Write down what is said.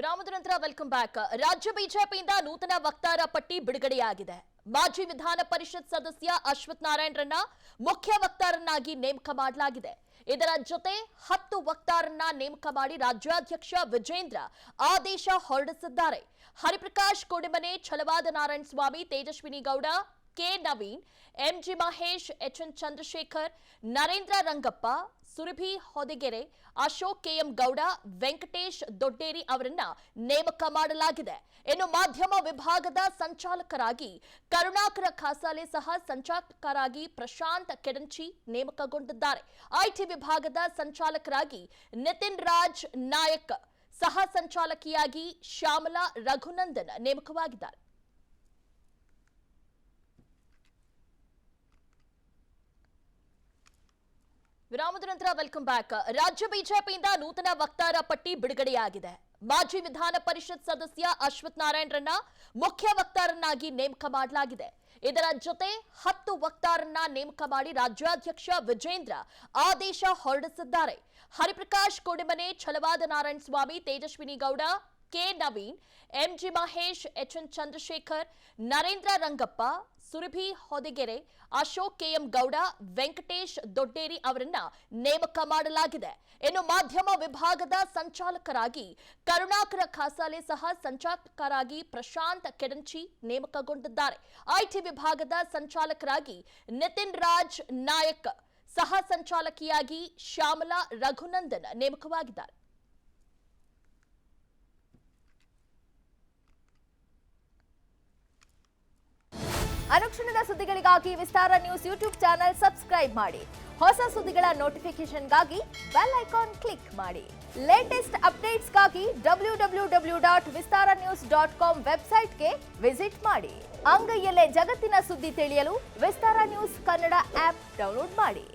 ವಿರಾಮದ ನಂತರ welcome back. ರಾಜ್ಯ ಬಿಜೆಪಿಯಿಂದ ನೂತನ ವಕ್ತಾರ ಪಟ್ಟಿ ಬಿಡುಗಡೆಯಾಗಿದೆ. ಮಾಜಿ ವಿಧಾನ ಪರಿಷತ್ ಸದಸ್ಯ ಅಶ್ವಥ್ ನಾರಾಯಣರನ್ನ ಮುಖ್ಯ ವಕ್ತಾರನ್ನಾಗಿ ನೇಮಕ ಮಾಡಲಾಗಿದೆ. ಇದರ ಜೊತೆ 10 ವಕ್ತಾರನ್ನ ನೇಮಕ ಮಾಡಿ ರಾಜ್ಯಾಧ್ಯಕ್ಷ ವಿಜೇಂದ್ರ ಆದೇಶ ಹೊರಡಿಸಿದ್ದಾರೆ. Hariprakash Kodimane, Chalavadi Narayana Swamy, Tejaswini Gowda, K Naveen, MG Mahesh, HN Chandrashekar, Narendra Rangappa, Surabhi Hodigere, Ashok KM Gowda, Venkatesh Dodderi ಅವರನ್ನ ನೇಮಕ ಮಾಡಲಾಗಿದೆ. ಇನ್ನು ಮಾಧ್ಯಮ ವಿಭಾಗದ ಸಂಚಾಲಕರಾಗಿ ಕರುಣಾಕರ ಖಾಸಾಲೆ ಸಹ ಸಂಚಾಲಕರಾಗಿ ಪ್ರಶಾಂತ್ ಕೆಡಂಚಿ ನೇಮಕಗೊಂಡಿದ್ದಾರೆ. ಐಟಿ ವಿಭಾಗದ ಸಂಚಾಲಕರಾಗಿ ನಿತಿನ್ ರಾಜ್ ನಾಯಕ್, ಸಹ ಸಂಚಾಲಕಿಯಾಗಿ ಶ್ಯಾಮಲಾ ರಘುನಂದನ್ ನೇಮಕವಾಗಿದ್ದಾರೆ. ವಿರಾಮದ ನಂತರ ವೆಲ್ಕಮ್ ಬ್ಯಾಕ್. ರಾಜ್ಯ ಬಿಜೆಪಿಯಿಂದ ನೂತನ ವಕ್ತಾರ ಪಟ್ಟಿ ಬಿಡುಗಡೆಯಾಗಿದೆ. ಮಾಜಿ ವಿಧಾನ ಪರಿಷತ್ ಸದಸ್ಯ ಅಶ್ವಥ್ ನಾರಾಯಣರನ್ನ ಮುಖ್ಯ ವಕ್ತಾರನ್ನಾಗಿ ನೇಮಕ ಮಾಡಲಾಗಿದೆ. ಇದರ ಜೊತೆ 10 ವಕ್ತಾರನ್ನ ನೇಮಕ ಮಾಡಿ ರಾಜ್ಯಾಧ್ಯಕ್ಷ ವಿಜೇಂದ್ರ ಆದೇಶ ಹೊರಡಿಸಿದ್ದಾರೆ. Hariprakash Kodimane, Chalavadi Narayana Swamy, Tejaswini Gowda, K Naveen, MG Mahesh, HN Chandrashekar, Narendra Rangappa, Surabhi Hodigere, Ashok KM Gowda, Venkatesh Dodderi ಅವರನ್ನ ನೇಮಕ ಮಾಡಲಾಗಿದೆ. ಇನ್ನು ಮಾಧ್ಯಮ ವಿಭಾಗದ ಸಂಚಾಲಕರಾಗಿ ಕರುಣಾಕರ ಖಾಸಾಲೆ ಸಹ ಸಂಚಾಲಕರಾಗಿ ಪ್ರಶಾಂತ್ ಕೆಡಂಚಿ ನೇಮಕಗೊಂಡಿದ್ದಾರೆ. ಐಟಿ ವಿಭಾಗದ ಸಂಚಾಲಕರಾಗಿ ನಿತಿನ್ ರಾಜ್ ನಾಯಕ್, ಸಹ ಸಂಚಾಲಕಿಯಾಗಿ ಶ್ಯಾಮಲಾ ರಘುನಂದನ್ ನೇಮಕವಾಗಿದ್ದಾರೆ. ಅನುಕ್ಷಣದ ಸುದ್ದಿಗಳಿಗಾಗಿ ವಿಸ್ತಾರ ನ್ಯೂಸ್ ಯೂಟ್ಯೂಬ್ ಚಾನೆಲ್ ಸಬ್ಸ್ಕ್ರೈಬ್ ಮಾಡಿ. ಹೊಸ ಸುದ್ದಿಗಳ ನೋಟಿಫಿಕೇಶನ್ಗಾಗಿ ಬೆಲ್ ಐಕಾನ್ ಕ್ಲಿಕ್ ಮಾಡಿ. ಲೇಟೆಸ್ಟ್ ಅಪ್ಡೇಟ್ಸ್ಗಾಗಿ www.vistaranews.com ವೆಬ್ಸೈಟ್ಗೆ ವಿಸಿಟ್ ಮಾಡಿ. ಅಂಗೈಯಲ್ಲೇ ಜಗತ್ತಿನ ಸುದ್ದಿ ತಿಳಿಯಲು ವಿಸ್ತಾರ ನ್ಯೂಸ್ ಕನ್ನಡ ಆಪ್ ಡೌನ್ಲೋಡ್ ಮಾಡಿ.